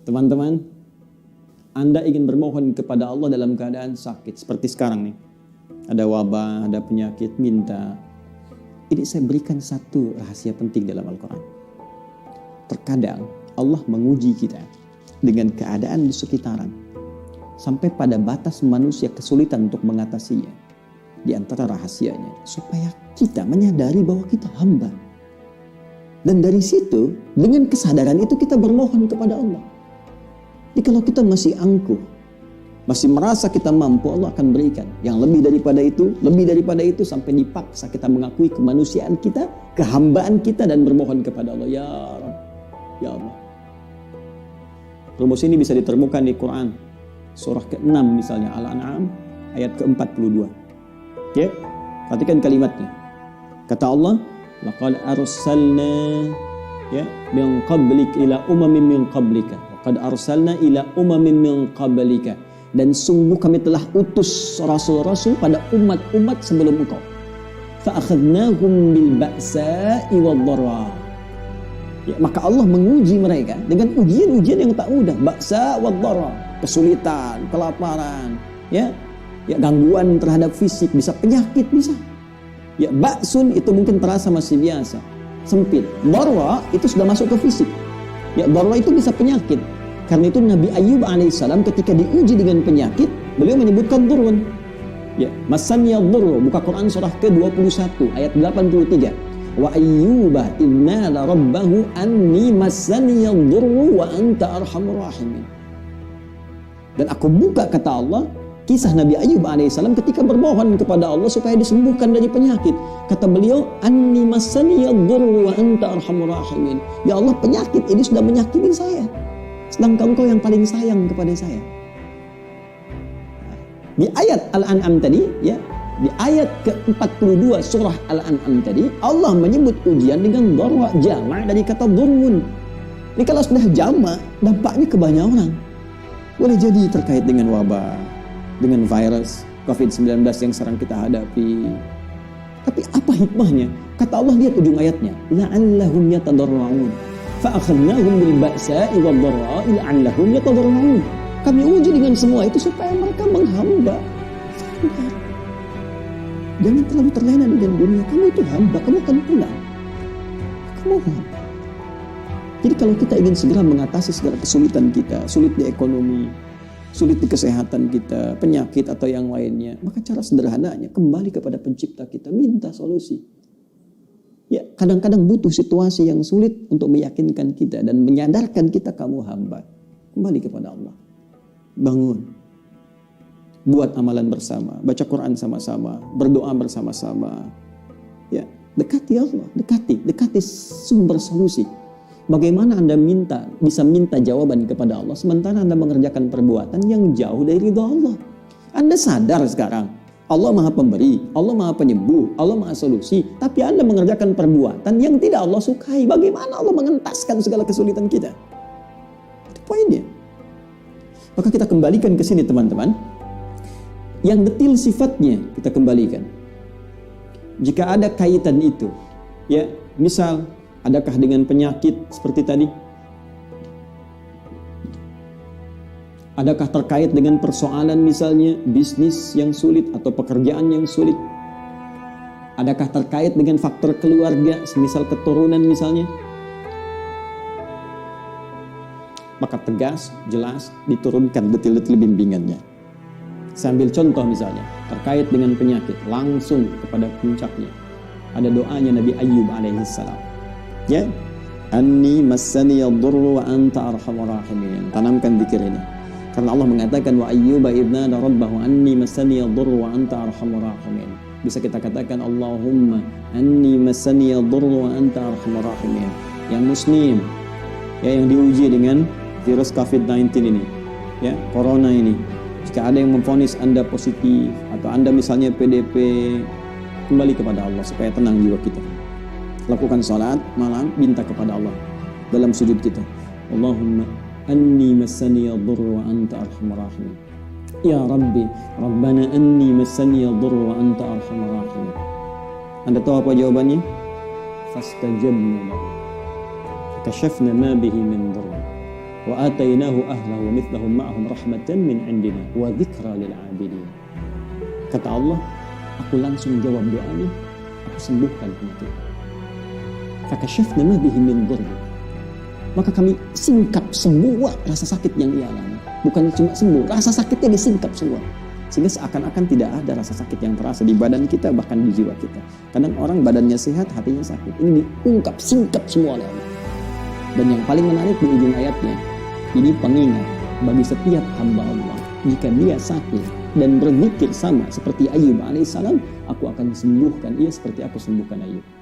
Teman-teman, Anda ingin bermohon kepada Allah dalam keadaan sakit. Seperti sekarang nih. Ada wabah, ada penyakit, minta. Ini saya berikan satu rahasia penting dalam Al-Quran. Terkadang Allah menguji kita dengan keadaan di sekitaran. Sampai pada batas manusia kesulitan untuk mengatasinya. Di antara rahasianya, supaya kita menyadari bahwa kita hamba. Dan dari situ, dengan kesadaran itu kita bermohon kepada Allah. Jadi kalau kita masih angkuh, masih merasa kita mampu, Allah akan berikan yang lebih daripada itu sampai dipaksa kita mengakui kemanusiaan kita, kehambaan kita dan bermohon kepada Allah. Ya Rabb, ya Allah. Rumus ini bisa ditemukan di Quran. Surah ke-6 misalnya, Al-An'am ayat ke-42. Oke, perhatikan kalimatnya. Kata Allah, laqad arsalna min qablik ila umamin min qablika. Qad arsalna ila umamin min qablika, dan sungguh kami telah utus rasul-rasul pada umat-umat sebelum engkau. Fa akhadnahum bil ba'sa'i wad dharra. Maka Allah menguji mereka dengan ujian-ujian yang tak mudah, ba'sa wad dharra, kesulitan, kelaparan, gangguan terhadap fisik, bisa penyakit, bisa. Ba'sun itu mungkin terasa masih biasa, sempit. Dharra itu sudah masuk ke fisik. Dharra itu bisa penyakit. Karena itu Nabi Ayyub alaihissalam ketika diuji dengan penyakit, beliau menyebutkan durun. Masani ad-durru, buka Quran surah ke-21 ayat 83. Wa ayyuba idnala rabbahu anni masani ad-durru wa anta arhamur rahimin. Dan aku buka, kata Allah, kisah Nabi Ayyub alaihissalam ketika bermohon kepada Allah supaya disembuhkan dari penyakit. Kata beliau, anni masani ad-durru wa anta arhamur rahimin. Ya Allah, penyakit ini sudah menyakiti saya, sedangkan Engkau yang paling sayang kepada saya. Di ayat Al-An'am tadi, di ayat ke-42 surah Al-An'am tadi, Allah menyebut ujian dengan dharra, jama' dari kata dhurrun. Ini kalau sudah jama', dampaknya ke banyak orang. Boleh jadi terkait dengan wabah, dengan virus COVID-19 yang sekarang kita hadapi. Tapi apa hikmahnya? Kata Allah, lihat ujung ayatnya, la'allahum yatadarra'un fa akhadnahum bil ba'sa'i wad dharra'i la'allahum yatadarra'un. Kami uji dengan semua itu supaya mereka menghamba. Sadar. Jangan terlalu terlena dengan dunia. Kamu itu hamba, kamu akan pulang. Kamu hamba. Jadi kalau kita ingin segera mengatasi segala kesulitan kita, sulit di ekonomi, sulit di kesehatan kita, penyakit atau yang lainnya, maka cara sederhananya kembali kepada pencipta kita, minta solusi. Kadang-kadang butuh situasi yang sulit untuk meyakinkan kita dan menyadarkan kita kamu hamba. Kembali kepada Allah. Bangun. Buat amalan bersama, baca Quran sama-sama, berdoa bersama-sama. Dekati Allah, dekati sumber solusi. Bagaimana Anda bisa minta jawaban kepada Allah sementara Anda mengerjakan perbuatan yang jauh dari ridha Allah. Anda sadar sekarang Allah Maha Pemberi, Allah Maha Penyembuh, Allah Maha Solusi, tapi Anda mengerjakan perbuatan yang tidak Allah sukai. Bagaimana Allah mengentaskan segala kesulitan kita? Itu poinnya. Maka kita kembalikan ke sini teman-teman. Yang detil sifatnya kita kembalikan. Jika ada kaitan itu, misal adakah dengan penyakit seperti tadi? Adakah terkait dengan persoalan misalnya bisnis yang sulit atau pekerjaan yang sulit? Adakah terkait dengan faktor keluarga, semisal keturunan misalnya? Maka tegas, jelas, diturunkan detil-detil bimbingannya. Saya ambil contoh misalnya, terkait dengan penyakit, langsung kepada puncaknya. Ada doanya Nabi Ayyub alaihissalam. Anni massani ad-durru wa anta arhamur rahimin. Tanamkan zikir ini. Karena Allah mengatakan wa ayyuba idnada rabbahu anni massani ad-durru wa anta arhamur rahimin. Bisa kita katakan Allahumma anni massani ad-durru wa anta arhamur rahimin. Yang muslim, yang diuji dengan virus COVID-19 ini, corona ini. Jika ada yang memvonis Anda positif atau Anda misalnya PDP, kembali kepada Allah supaya tenang jiwa kita. Lakukan salat malam, minta kepada Allah dalam sujud kita. Allahumma anni massani ad-durru wa anta arhamur rahimin. Ya Rabbi, Rabbana anni massani ad-durru wa anta arhamur rahimin. Anda tahu apa jawabannya? Fastajabna lahu. Kashafna ma bihi min dhurr. Wa atainahu ahlahu wa mithlahum ma'ahum rahmatan min indina wa dzikra lil 'abidin. Kata Allah, aku langsung jawab doanya, aku sembuhkan penyakit. Fakashafna ma bihi min dhurr. Maka kami singkap semua rasa sakit yang ia alami. Bukan cuma sembuh, rasa sakitnya disingkap semua. Sehingga seakan-akan tidak ada rasa sakit yang terasa di badan kita, bahkan di jiwa kita. Kadang orang badannya sehat, hatinya sakit. Ini diungkap, singkap semua oleh Allah. Dan yang paling menarik di ujung ayatnya, ini pengingat bagi setiap hamba Allah. Jika dia sakit dan berzikir sama seperti Ayyub alaihissalam, aku akan sembuhkan ia seperti aku sembuhkan Ayyub.